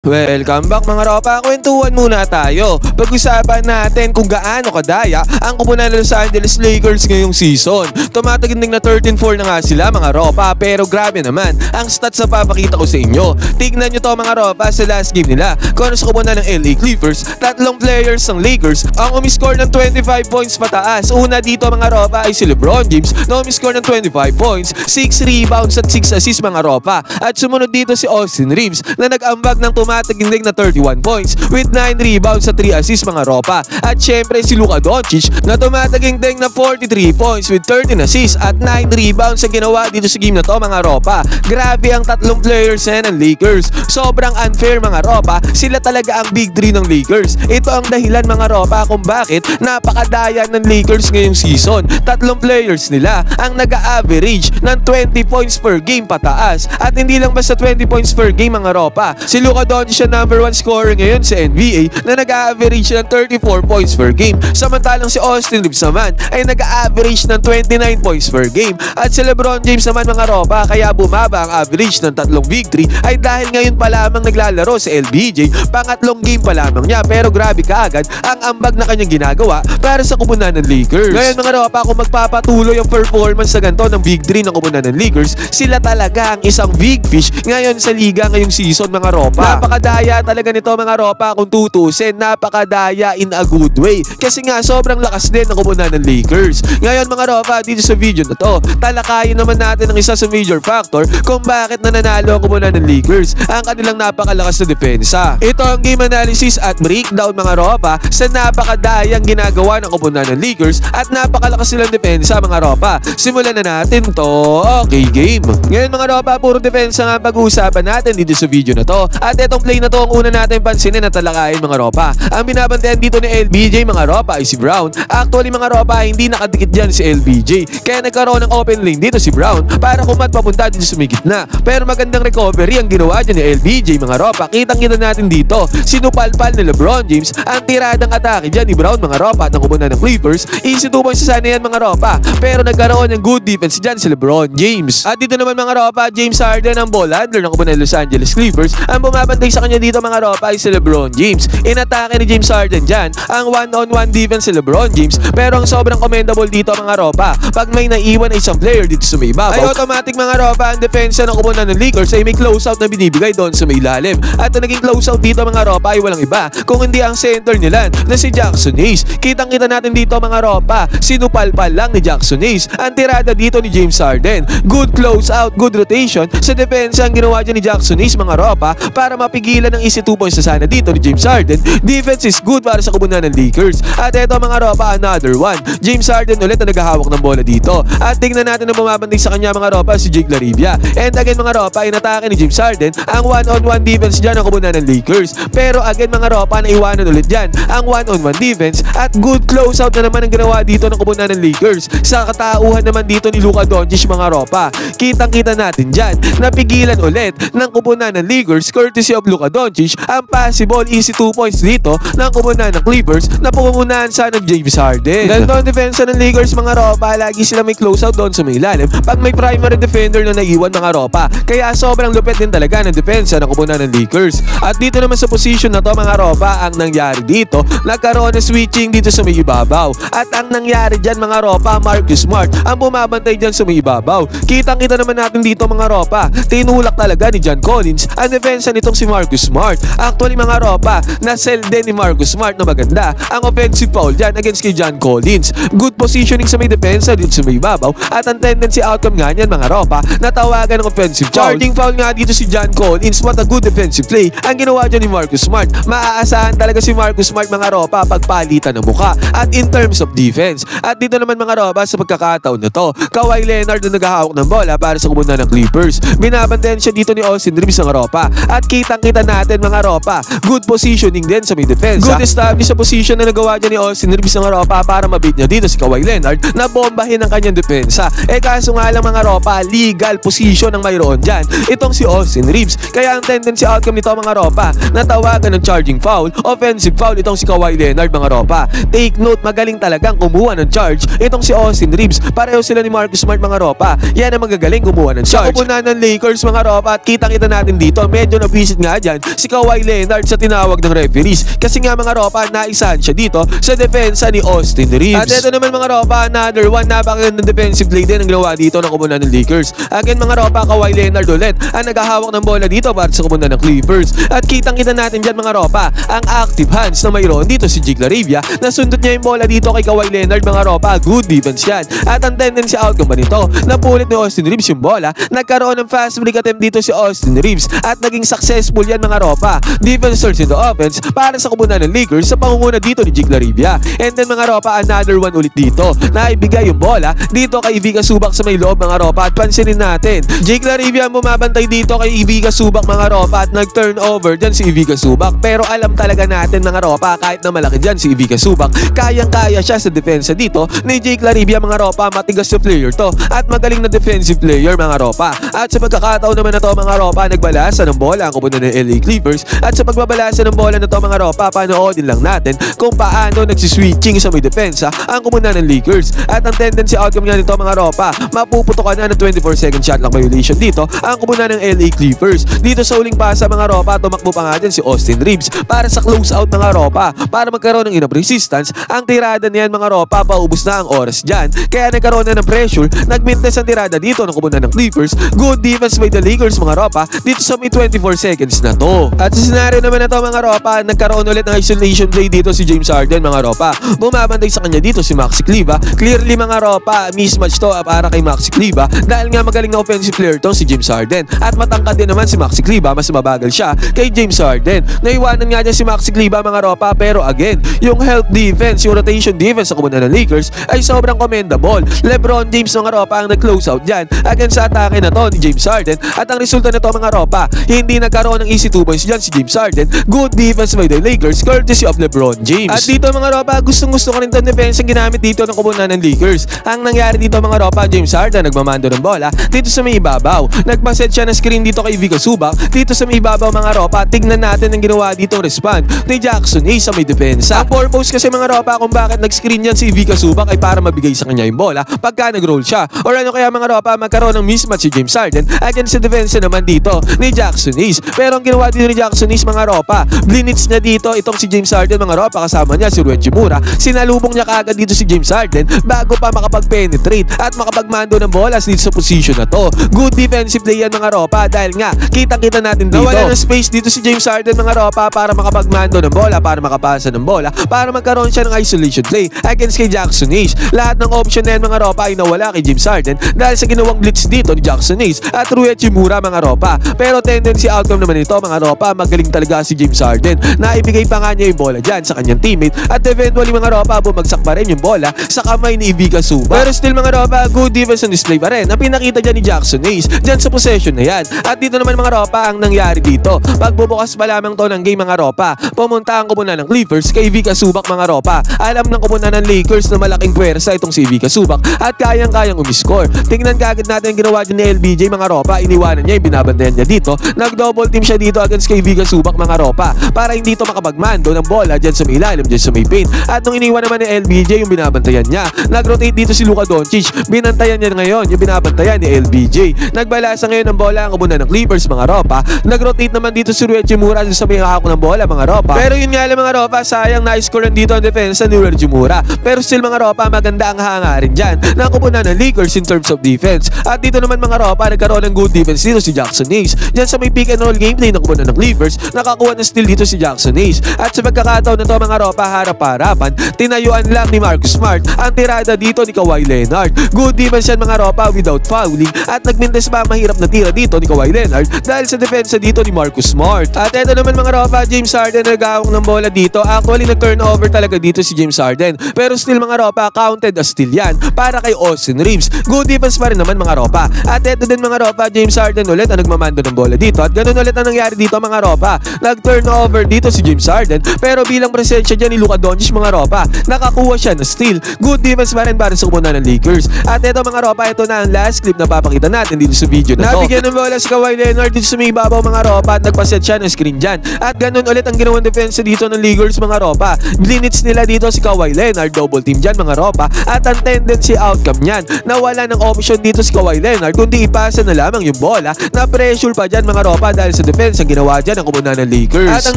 Welcome back mga ropa, kwentuhan muna tayo. Pag-usapan natin kung gaano kadaya ang kupunan ng Los Angeles Lakers ngayong season. Tumataginding na 13-4 na nga sila mga ropa, pero grabe naman ang stats na papakita ko sa inyo. Tignan nyo to mga ropa sa last game nila. Kung ano sa kupunan ng LA Clippers, tatlong players ng Lakers ang umiscore ng 25 points pataas. Una dito mga ropa ay si LeBron James na umiscore ng 25 points, 6 rebounds at 6 assists mga ropa. At sumunod dito si Austin Reeves na nag-ambag ng tumataginding na 31 points with 9 rebounds at 3 assists mga ropa. At syempre si Luka Doncic na tumataginding na 43 points with 13 assists at 9 rebounds ang ginawa dito sa game na to mga ropa. Grabe ang tatlong players ng Lakers. Sobrang unfair mga ropa. Sila talaga ang big 3 ng Lakers. Ito ang dahilan mga ropa kung bakit napakadaya ng Lakers ngayong season. Tatlong players nila ang nag-a-average ng 20 points per game pataas. At hindi lang basta 20 points per game mga ropa. Si Luka Doncic siya number 1 scorer ngayon sa NBA na nag-a-average ng 34 points per game. Samantalang si Austin Reeves naman ay nag-a-average ng 29 points per game. At si LeBron James naman mga ropa, kaya bumaba ang average ng tatlong victory ay dahil ngayon pa lamang naglalaro sa LBJ. Pangatlong game pa lamang niya, pero grabe kaagad ang ambag na kanyang ginagawa para sa kupunan ng Lakers. Ngayon mga ropa, kung magpapatuloy ang performance sa ganito ng big 3 ng kupunan ng Lakers, sila talaga ang isang big fish ngayon sa liga ngayong season mga ropa. Napakadaya talaga nito mga ropa kung tutusin. Napakadaya in a good way. Kasi nga sobrang lakas din ng kupunan ng Lakers. Ngayon mga ropa, dito sa video na to, talakayin naman natin ang isa sa major factor kung bakit nananalo ang kupunan ng Lakers. Ang kanilang napakalakas na depensa. Ito ang game analysis at breakdown mga ropa sa napakadayang ginagawa ng kupunan ng Lakers at napakalakas nilang depensa mga ropa. Simulan na natin to. Okay game. Ngayon mga ropa, puro depensa nga pag-uusapan natin dito sa video na to. At itong play na to ang una natin pansinin at talakayin mga ropa. Ang binabantayan dito ni LBJ mga ropa ay si Brown. Actually mga ropa, hindi nakadikit dyan si LBJ. Kaya nagkaroon ng open lane dito si Brown para kumat papunta dito sa may gitna. Pero magandang recovery ang ginawa dyan ni LBJ mga ropa. Kitang-kita natin dito, sinupalpal ni LeBron James ang tiradang atake dyan ni Brown mga ropa at ang kupunan ng Clippers. Easy 2 points sa sana yan mga ropa. Pero nagkaroon ng good defense dyan si LeBron James. At dito naman mga ropa, James Harden ang ball handler ng kupunan ng Los Angeles Clippers. Ang bumabantay sa kanya dito mga ropa ay si LeBron James. Inatake ni James Harden dyan ang one-on-one defense si LeBron James. Pero ang sobrang commendable dito mga ropa, pag may naiwan ay isang player dito sa may ibabaw, ay automatic mga ropa ang depensa ng kupunan ng Lakers ay may closeout na binibigay doon sa may ilalim. At ang naging closeout dito mga ropa ay walang iba kung hindi ang center nila na si Jackson Hayes. Kitang-kita natin dito mga ropa, sinupalpal lang ni Jackson Hayes ang tirada dito ni James Harden. Good closeout, good rotation sa depensa ang ginawa dyan ni Jackson Hayes mga ropa para mapigilan ng easy 2 points sa sana dito ni James Harden. Defense is good para sa kupunan ng Lakers. At eto mga ropa, another one. James Harden ulit na naghahawak ng bola dito. At tingnan natin na bumabantay sa kanya mga ropa si Jake LaRivia. And again mga ropa, inatake ni James Harden ang one-on-one defense dyan ng kupunan ng Lakers. Pero again mga ropa, naiwanan ulit dyan ang one-on-one defense at good closeout na naman ang ginawa dito ng kupunan ng Lakers. Sa katauhan naman dito ni Luka Doncic mga ropa. Kitang-kita natin dyan, napigilan ulit ng kupunan ng Lakers courtesy of Luka Doncic ang possible easy 2 points dito ng kupunan ng Clippers na pumupunahan sana ng James Harden. Dahil doon depensa ng Lakers mga ropa, lagi sila may closeout doon sa may ilalim pag may primary defender na naiwan mga ropa. Kaya sobrang lupit din talaga ng depensa ng kupunan ng Lakers. At dito naman sa position na to mga ropa, ang nangyari dito, nagkaroon ng switching dito sa may ibabaw. At ang nangyari dyan mga ropa, Marcus Smart ang bumabantay dyan sa may ibabaw. Kitang-kita naman natin dito mga ropa, tinulak talaga ni John Collins ang depensa nitong si Marcus Smart. Actually mga ropa, na-sell din ni Marcus Smart na maganda ang offensive foul dyan against kay John Collins. Good positioning sa may depensa dito sa may ibabaw at ang tendency outcome nga niyan mga ropa, natawagan ng offensive foul. Charging foul nga dito si John Collins. What a good defensive play ang ginawa dyan ni Marcus Smart. Maaasahan talaga si Marcus Smart mga ropa pagpalitan ng muka at in terms of defense. At dito naman mga ropa, sa pagkakataon na to, Kawhi Leonard na naghahawak ng bola para sa kupunan ng Clippers. Binabantayan siya dito ni Austin Reeves mga ropa. At kitang-kita natin mga ropa, good positioning din sa may depensa. Good established sa position na nagawa dyan ni Austin Reeves mga ropa para mabit niya dito si Kawhi Leonard na bombahin ang kanyang depensa. Kaso nga lang mga ropa, legal position ang mayroon dyan itong si Austin Reeves. Kaya ang tendency outcome nito mga ropa, natawagan ng charging foul, offensive foul itong si Kawhi Leonard mga ropa. Take note, magaling talagang kumuha ng charge itong si Austin Reeves. Pareho sila ni Marcus Smart mga ropa. Yan ang magagaling kumuha ng charge. Sa kupunan ng Lakers mga ropa, at kitang-kita natin dito, medyo na-visit nga nga dyan si Kawhi Leonard sa tinawag ng referees. Kasi nga mga ropa, naisahan siya dito sa depensa ni Austin Reeves. At ito naman mga ropa, another one, napakagandang defensive play din ang ginawa dito ng kumunan ng Lakers. Again mga ropa, Kawhi Leonard ulit ang naghahawak ng bola dito para sa kumunan ng Clippers. At kitang-kita natin dyan mga ropa, ang active hands na mayroon dito si Jake LaRavia. Nasundot niya yung bola dito kay Kawhi Leonard mga ropa, good defense yan. At ang tendency outcome ba nito, napulit ni Austin Reeves yung bola, nagkaroon ng fast break attempt dito si Austin Reeves at naging successful yan mga ropa. Defense turns into offense para sa kumunan ng Lakers sa pangunguna dito ni Jake LaRavia. And then mga ropa, another one ulit dito na ibigay yung bola dito kay Ivica Zubac sa may loob mga ropa. At pansinin natin, Jake LaRavia ang bumabantay dito kay Ivica Zubac mga ropa at nag-turnover dyan si Ivica Zubac. Pero alam talaga natin mga ropa, kahit na malaki dyan si Ivica Zubac, kayang-kaya siya sa depensa dito ni Jake LaRavia mga ropa. Matigas na player to at magaling na defensive player mga ropa. At sa pagkakataon naman na to mga ropa, nagbalasa ng bola ang kumunan ng LA Clippers. At sa pagbabalasa ng bola na to mga ropa, panoodin lang natin kung paano nagsiswitching sa may depensa ang kumunan ng Lakers. At ang tendency outcome nga nito mga ropa, mapuputokan na ng 24-second shot clock violation dito ang kumunan ng LA Clippers. Dito sa uling pasa mga ropa, tumakbo pa nga dyan si Austin Reeves para sa close out mga ropa para magkaroon ng enough resistance. Ang tirada niyan mga ropa, paubos na ang oras dyan, kaya nagkaroon na ng pressure, nagmintes ang tirada dito ng kumunan ng Clippers. Good defense by the Lakers mga ropa dito sa may 24 seconds na to. At sa scenario naman na to mga ropa, nagkaroon ulit ng isolation play dito si James Harden mga ropa. Bumabantay sa kanya dito si Maxi Kleber. Clearly mga ropa, mismatch to para kay Maxi Kleber dahil nga magaling na offensive player to si James Harden. At matangkad din naman si Maxi Kleber, mas mabagal siya kay James Harden. Naiwanan nga dyan si Maxi Kleber mga ropa, pero again, yung help defense, yung rotation defense sa kumunan ng Lakers ay sobrang commendable. LeBron James mga ropa ang nag-close out dyan against sa atake na to ni James Harden. At ang resulta na to mga ropa, hindi nagkaroon ng easy 2 points dyan si James Harden. Good defense by the Lakers courtesy of LeBron James. At dito mga ropa, gustong-gusto ko rin itong defense ang ginamit dito ng kumunan ng Lakers. Ang nangyari dito mga ropa, James Harden nagmamando ng bola dito sa may ibabaw. Nagpaset siya ng screen dito kay Ivica Zubac dito sa may ibabaw mga ropa. Tignan natin ang ginawa dito respond ni Jackson Hayes sa may depensa. Ang purpose kasi mga ropa kung bakit nag-screen yan si Ivica Zubac ay para mabigay sa kanya yung bola pagka nag-roll siya. Or ano kaya mga ropa, magkaroon ng mismatch si James Harden against sa defense naman dito ni Jackson Hayes. Pero ang ginawa dito ni Jackson Hayes mga ropa, blinitz niya dito itong si James Harden mga ropa, kasama niya si Rui Hachimura. Sinalubong niya kaagad dito si James Harden bago pa makapag-penetrate at makapagmando ng bola dito sa position na to. Good defensive play yan mga ropa dahil nga kitang-kita natin dito nawala ng space dito si James Harden mga ropa para makapagmando ng bola, para makapasa ng bola, para magkaroon siya ng isolation play against kay Jackson Hayes. Lahat ng option na yan mga ropa ay nawala kay James Harden dahil sa ginawang blitz dito ni Jackson Hayes at Rui Hachimura mga ropa. Pero tendency outcome naman ito mga ropa, magaling talaga si James Harden na ibigay pa nga niya yung bola dyan sa kanyang teammate at eventually mga ropa, bumagsak pa rin yung bola sa kamay ni Ivica Zubac. Pero still mga ropa, good defense on display pa rin ang pinakita dyan ni Jackson Hayes dyan sa possession na yan. At dito naman mga ropa, ang nangyari dito, pagbubukas pa lamang to ng game mga ropa, pumunta ang kumunan ng Clippers kay Ivica Zubac mga ropa. Alam ng kumunan ng Lakers na malaking pwersa itong si Ivica Zubac at kayang-kayang umiscore. Tingnan kagad natin ang ginawa dyan ni LBJ mga ropa, iniwanan niya yung binabantayan niya dito, nag-double team siya dito against kay Ivica Zubac mga ropa para hindi to makapagmando ng bola dyan sa may ilalim, dyan sa may paint. At nung iniwan naman ni LBJ yung binabantayan niya, nag-rotate dito si Luka Doncic, binantayan niya ngayon yung binabantayan ni LBJ. Nagbalasa ngayon ng bola ang kumunan ng Clippers mga ropa, nag-rotate naman dito si Rui Hachimura sa may hawak ng bola mga ropa. Pero yun nga lang mga ropa, sayang na-score dito ang defensa ni Rui Hachimura. Pero still mga ropa, maganda ang hangarin dyan ng kumunan ng Lakers in terms of defense. At dito naman mga ropa, nagkaroon ng good defense dito si Jackson Hayes. Dyan sa may pick and roll gameplay ng kumunan ng Clippers, nakakuha ng steal dito si Jackson Hayes. At sa pagkakataon na to mga ropa, harap-harapan, tinayuan lang ni Marcus Smart ang tirada dito ni Kawhi Leonard. Good defense yan mga ropa without fouling at nagmintes pa mahirap na tira dito ni Kawhi Leonard dahil sa depensa dito ni Marcus Smart. At eto naman mga ropa, James Harden nagahawak ng bola dito. Actually nag-turnover talaga dito si James Harden. Pero still mga ropa, counted as steal yan para kay Austin Reeves. Good defense pa rin naman mga ropa. At eto din mga ropa, James Harden ulit ang nagmamando ng bola dito. At ganun ulit ang nangyari dito mga ropa. Nag-turnover dito si James Harden pero bilang presensya dyan ni Luka Doncic mga ropa, nakakuha siya na steal. Good defense pa rin para sa kumunan ng Lakers. At eto mga ropa, ito na ang last clip na papakita natin dito sa video na to. Nabigyan ng bola si Kawhi Leonard dito sa may ibabaw mga ropa at nagpaset siya ng screen dyan. At ganun ulit ang ginawang defense dito ng Lakers mga ropa. Blinitz nila dito si Kawhi Leonard, double team dyan mga ropa. At ang tendency outcome niyan, nawala ng option dito si Kawhi Leonard kundi ipasa na lamang yung bola na pressure pa dyan mga ropa dahil sa defense defense ang ginawa dyan ng kumunan ng Lakers. At ang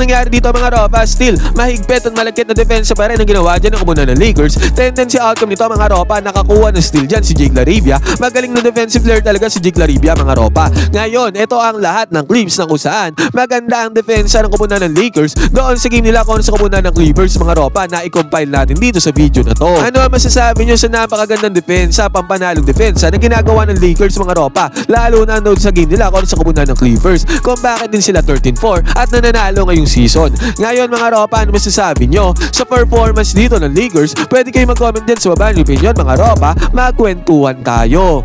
nangyari dito mga ropa, still, mahigpit at malagkit na defensa pa rin ang ginawa dyan ng kumunan ng Lakers. Tendency outcome nito mga ropa, nakakuha ng steal dyan si Jake Larivia. Magaling na defensive player talaga si Jake Larivia mga ropa. Ngayon, ito ang lahat ng clips na kung saan maganda ang defensa ng kumunan ng Lakers doon sa game nila kontra sa kumunan ng Clippers mga ropa na i-compile natin dito sa video na to. Ano ang masasabi nyo sa napakagandang defensa, pampanalong defensa na ginagawa ng Lakers mga ropa, lalo na doon sa game nila kontra sa kumunan ng Clippers, kung bakit din sila 13-4 at nananalo ngayong season. Ngayon mga ropa, ano masasabi nyo sa performance dito ng Lakers? Pwede kayo mag-comment din sa baba ng opinion mga ropa, magkwentuhan tayo.